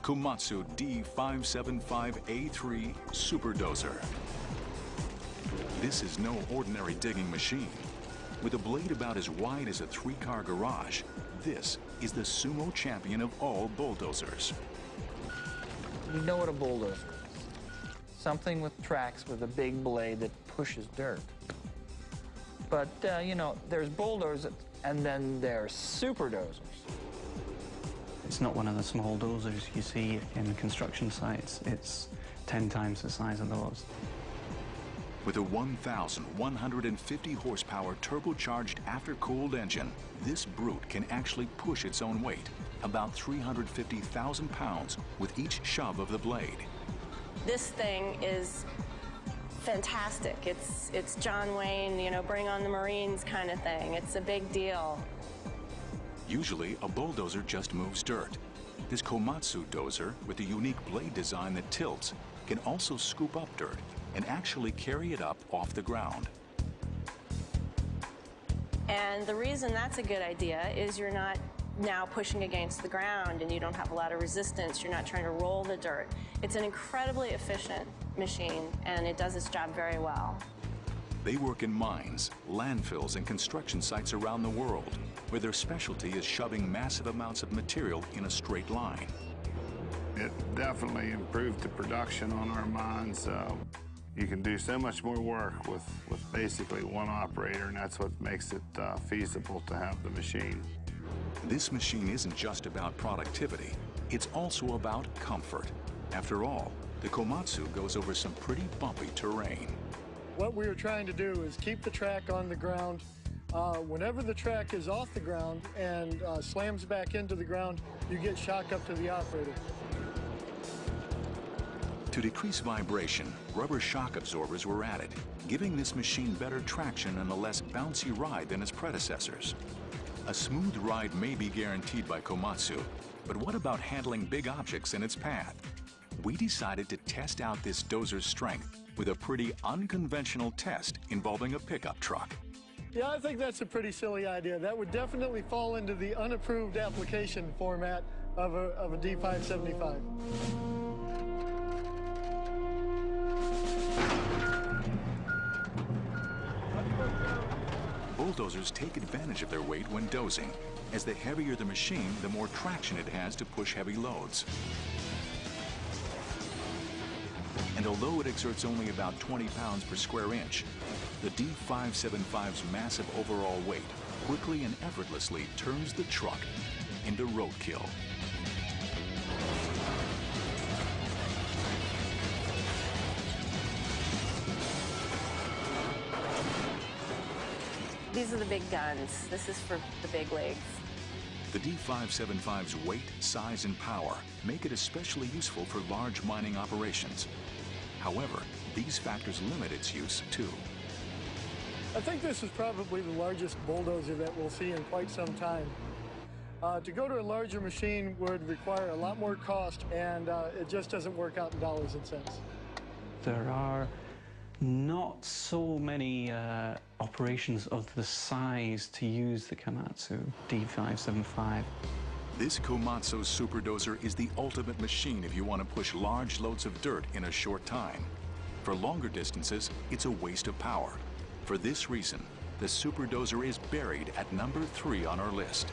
Komatsu D575A3 Superdozer. This is no ordinary digging machine. With a blade about as wide as a 3-car garage, this is the sumo champion of all bulldozers. You know what a bulldozer is. Something with tracks with a big blade that pushes dirt. But, you know, there's bulldozers and then there's superdozers. It's not one of the small dozers you see in construction sites. It's 10 times the size of those. With a 1,150 horsepower turbocharged after-cooled engine, this brute can actually push its own weight, about 350,000 pounds with each shove of the blade. This thing is fantastic. It's John Wayne, you know, bring on the Marines kind of thing. It's a big deal. Usually, a bulldozer just moves dirt. This Komatsu dozer, with a unique blade design that tilts, can also scoop up dirt and actually carry it up off the ground. And the reason that's a good idea is you're not now pushing against the ground and you don't have a lot of resistance. You're not trying to roll the dirt. It's an incredibly efficient machine and it does its job very well. They work in mines, landfills, and construction sites around the world, where their specialty is shoving massive amounts of material in a straight line. It definitely improved the production on our mines. You can do so much more work with basically one operator, and that's what makes it feasible to have the machine. This machine isn't just about productivity, it's also about comfort. After all, the Komatsu goes over some pretty bumpy terrain. What we were trying to do is keep the track on the ground. Whenever the track is off the ground and slams back into the ground, you get shock up to the operator. To decrease vibration, rubber shock absorbers were added, giving this machine better traction and a less bouncy ride than its predecessors. A smooth ride may be guaranteed by Komatsu, but what about handling big objects in its path? We decided to test out this dozer's strength with a pretty unconventional test involving a pickup truck. Yeah, I think that's a pretty silly idea. That would definitely fall into the unapproved application format of a D575. Bulldozers take advantage of their weight when dozing, as the heavier the machine, the more traction it has to push heavy loads. And although it exerts only about 20 pounds per square inch, the D575's massive overall weight quickly and effortlessly turns the truck into roadkill. These are the big guns. This is for the big leagues. The D575's weight, size, and power make it especially useful for large mining operations. However, these factors limit its use too. I think this is probably the largest bulldozer that we'll see in quite some time. To go to a larger machine would require a lot more cost, and it just doesn't work out in dollars and cents. There are not so many operations of the size to use the Komatsu D575. This Komatsu Superdozer is the ultimate machine if you want to push large loads of dirt in a short time. For longer distances, it's a waste of power. For this reason, the Superdozer is buried at number 3 on our list.